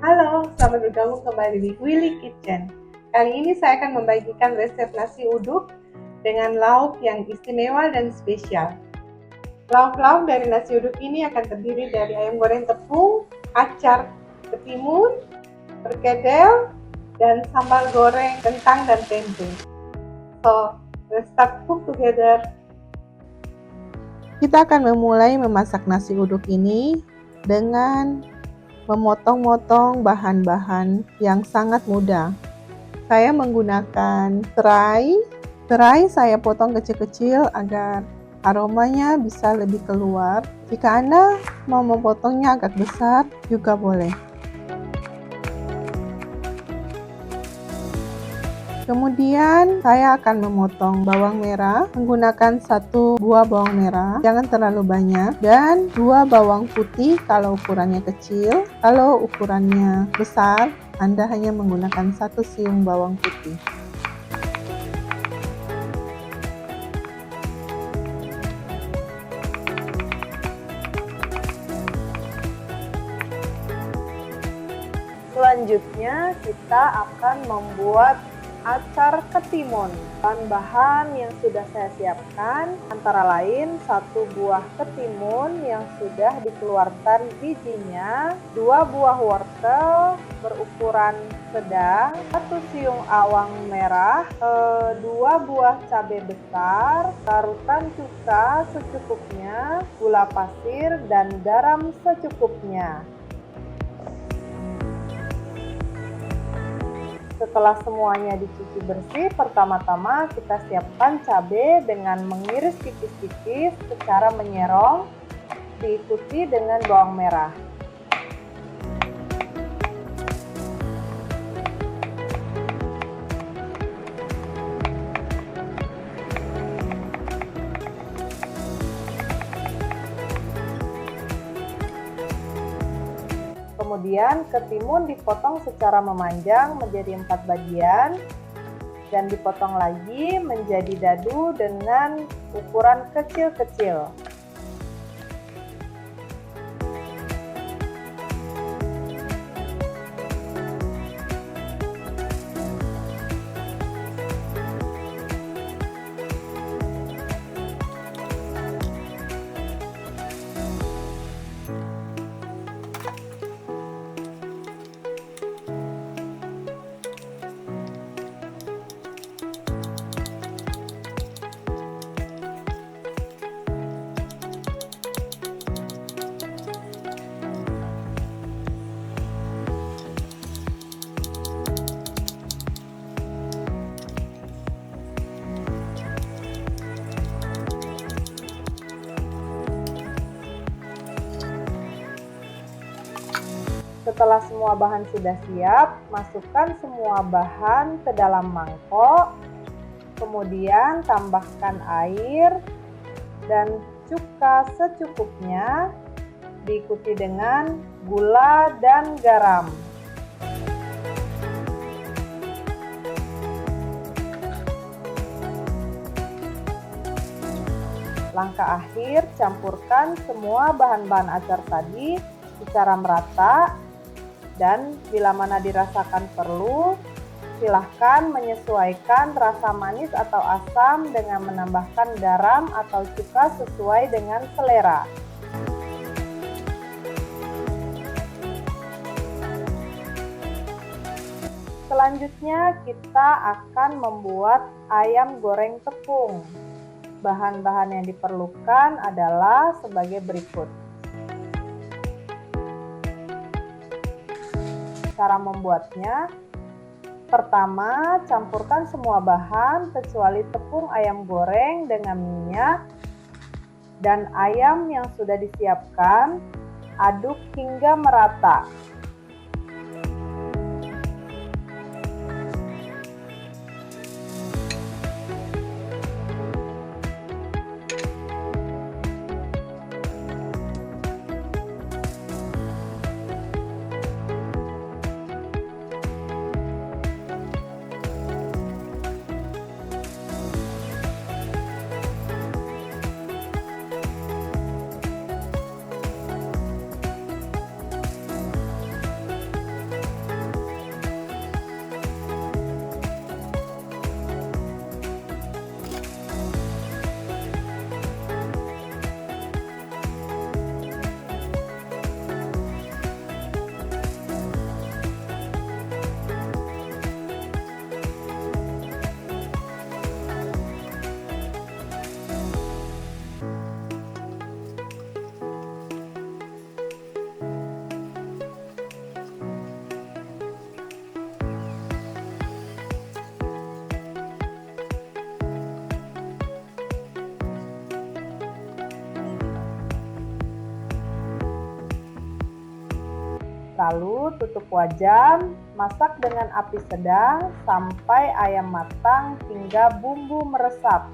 Halo, selamat bergabung kembali di Willy Kitchen. Kali ini saya akan membagikan resep nasi uduk dengan lauk yang istimewa dan spesial. Lauk-lauk dari nasi uduk ini akan terdiri dari ayam goreng tepung, acar ketimun, perkedel, dan sambal goreng kentang dan tempe. So, let's start cook together. Kita akan memulai memasak nasi uduk ini dengan memotong-motong bahan-bahan yang sangat mudah. Saya menggunakan serai. Serai saya potong kecil-kecil agar aromanya bisa lebih keluar. Jika Anda mau memotongnya agak besar juga boleh. Kemudian saya akan memotong bawang merah menggunakan 1 buah bawang merah, jangan terlalu banyak, dan 2 bawang putih kalau ukurannya kecil. Kalau ukurannya besar, Anda hanya menggunakan 1 siung bawang putih. Selanjutnya kita akan membuat acar ketimun. Bahan-bahan yang sudah saya siapkan antara lain 1 buah ketimun yang sudah dikeluarkan bijinya, 2 buah wortel berukuran sedang, 1 siung bawang merah, 2 buah cabai besar, larutan cuka secukupnya, gula pasir dan garam secukupnya. Setelah semuanya dicuci bersih, pertama-tama kita siapkan cabai dengan mengiris tipis-tipis secara menyerong, diikuti dengan bawang merah. Kemudian ketimun dipotong secara memanjang menjadi 4 bagian dan dipotong lagi menjadi dadu dengan ukuran kecil-kecil. Setelah semua bahan sudah siap, masukkan semua bahan ke dalam mangkok, kemudian tambahkan air dan cuka secukupnya, diikuti dengan gula dan garam. Langkah akhir, campurkan semua bahan-bahan acar tadi secara merata. Dan bila mana dirasakan perlu, silahkan menyesuaikan rasa manis atau asam dengan menambahkan garam atau cuka sesuai dengan selera. Selanjutnya kita akan membuat ayam goreng tepung. Bahan-bahan yang diperlukan adalah sebagai berikut. Cara membuatnya, pertama campurkan semua bahan kecuali tepung ayam goreng dengan minyak dan ayam yang sudah disiapkan, aduk hingga merata. Lalu tutup wajan, masak dengan api sedang sampai ayam matang hingga bumbu meresap.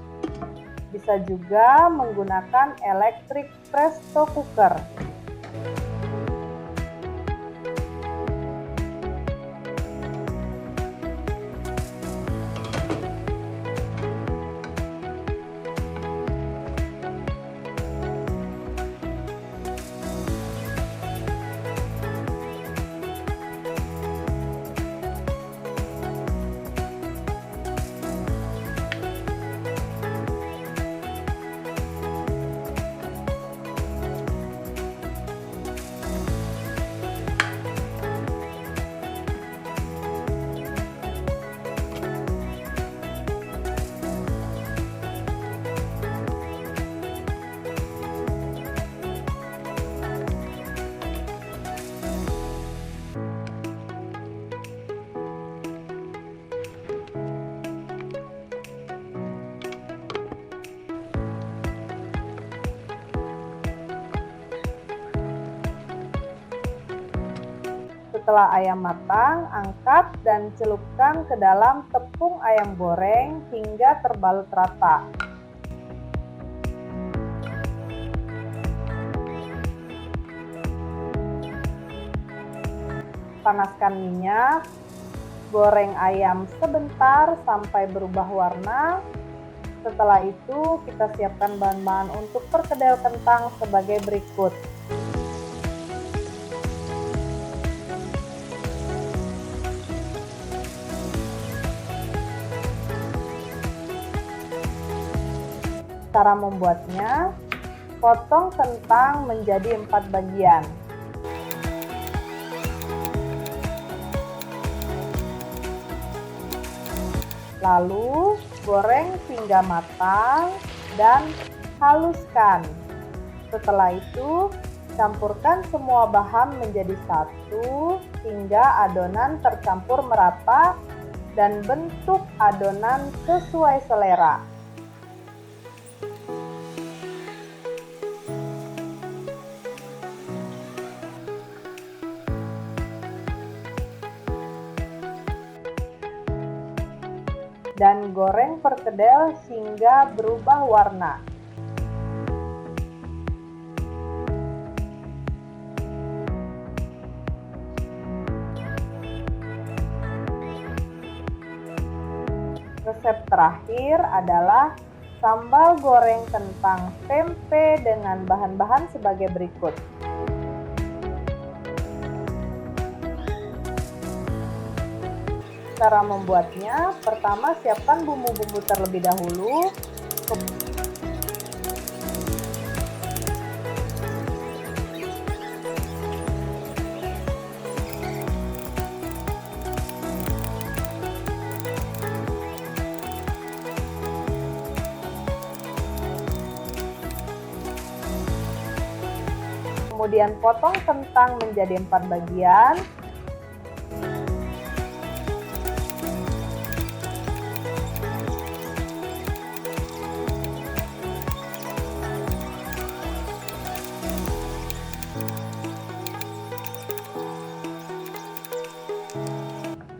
Bisa juga menggunakan electric presto cooker. Setelah ayam matang, angkat dan celupkan ke dalam tepung ayam goreng hingga terbalut rata. Panaskan minyak, goreng ayam sebentar sampai berubah warna. Setelah itu, kita siapkan bahan-bahan untuk perkedel kentang sebagai berikut. Cara membuatnya, potong kentang menjadi 4 bagian. Lalu, goreng hingga matang dan haluskan. Setelah itu, campurkan semua bahan menjadi satu hingga adonan tercampur merata dan bentuk adonan sesuai selera. Dan goreng perkedel hingga berubah warna. Resep terakhir adalah sambal goreng kentang tempe dengan bahan-bahan sebagai berikut. Cara membuatnya, pertama siapkan bumbu-bumbu terlebih dahulu. Kemudian potong kentang menjadi 4 bagian.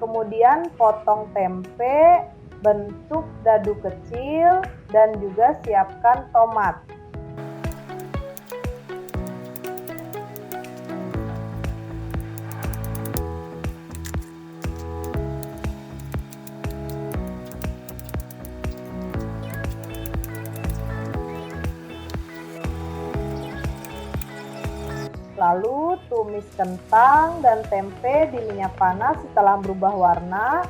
Kemudian potong tempe bentuk dadu kecil dan juga siapkan tomat. Lalu tumis kentang dan tempe di minyak panas setelah berubah warna.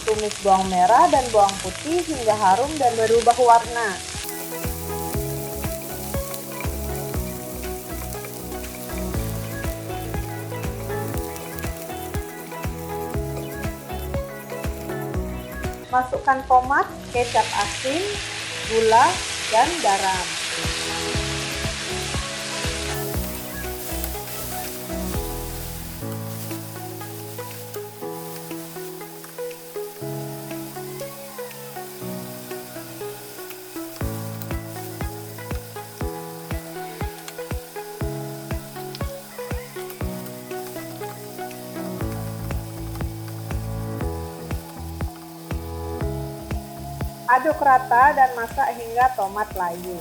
Tumis bawang merah dan bawang putih hingga harum dan berubah warna. Masukkan tomat, kecap asin, gula, dan garam. Aduk rata dan masak hingga tomat layu.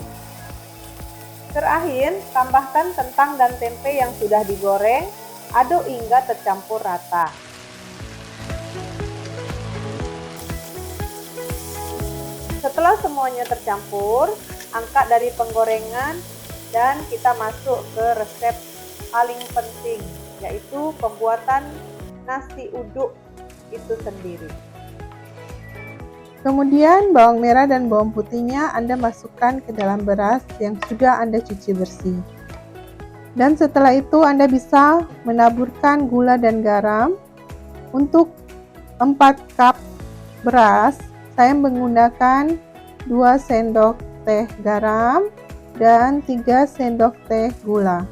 Terakhir, tambahkan kentang dan tempe yang sudah digoreng, aduk hingga tercampur rata. Setelah semuanya tercampur, angkat dari penggorengan dan kita masuk ke resep paling penting, yaitu pembuatan nasi uduk itu sendiri. Kemudian bawang merah dan bawang putihnya Anda masukkan ke dalam beras yang sudah Anda cuci bersih. Dan setelah itu Anda bisa menaburkan gula dan garam. Untuk 4 cup beras, saya menggunakan 2 sendok teh garam dan 3 sendok teh gula.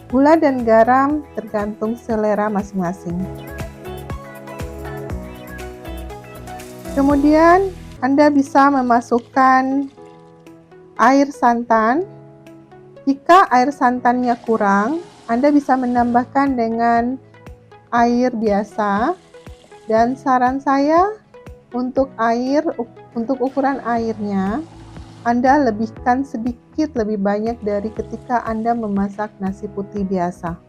Gula dan garam tergantung selera masing-masing. Kemudian Anda bisa memasukkan air santan. Jika air santannya kurang, Anda bisa menambahkan dengan air biasa. Dan saran saya untuk ukuran airnya, Anda lebihkan sedikit lebih banyak dari ketika Anda memasak nasi putih biasa.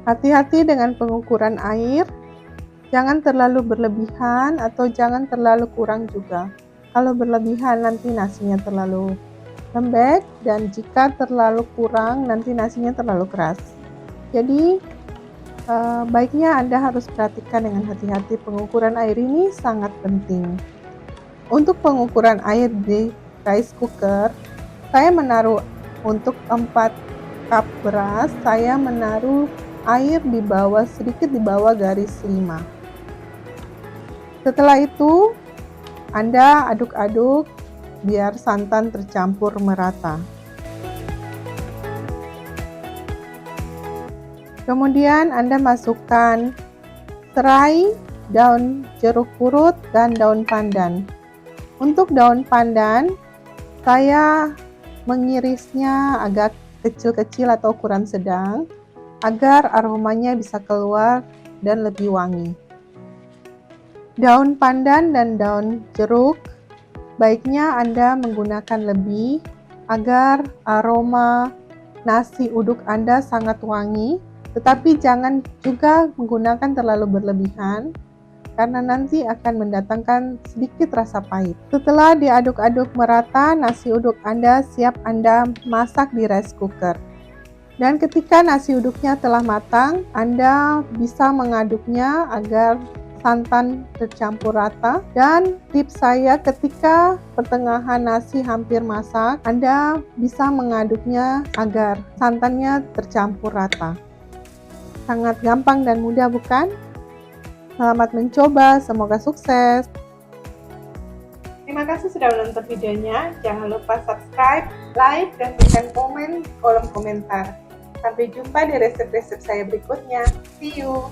Hati-hati dengan pengukuran air. Jangan terlalu berlebihan atau jangan terlalu kurang juga. Kalau berlebihan nanti nasinya terlalu lembek, dan jika terlalu kurang nanti nasinya terlalu keras. Jadi baiknya Anda harus perhatikan dengan hati-hati. Pengukuran air ini sangat penting. Untuk pengukuran air di rice cooker, saya menaruh untuk 4 cup beras, saya menaruh air sedikit di bawah garis 5. Setelah itu, Anda aduk-aduk biar santan tercampur merata. Kemudian Anda masukkan serai, daun jeruk purut, dan daun pandan. Untuk daun pandan, saya mengirisnya agak kecil-kecil atau ukuran sedang, agar aromanya bisa keluar dan lebih wangi. Daun pandan dan daun jeruk baiknya Anda menggunakan lebih agar aroma nasi uduk Anda sangat wangi, tetapi jangan juga menggunakan terlalu berlebihan karena nanti akan mendatangkan sedikit rasa pahit. Setelah diaduk-aduk merata, nasi uduk Anda siap Anda masak di rice cooker. Dan ketika nasi uduknya telah matang, Anda bisa mengaduknya agar santan tercampur rata. Dan tips saya, ketika pertengahan nasi hampir masak, Anda bisa mengaduknya agar santannya tercampur rata. Sangat gampang dan mudah, bukan? Selamat mencoba, semoga sukses. Terima kasih sudah menonton videonya. Jangan lupa subscribe, like, dan berikan komen di kolom komentar. Sampai jumpa di resep-resep saya berikutnya. See you!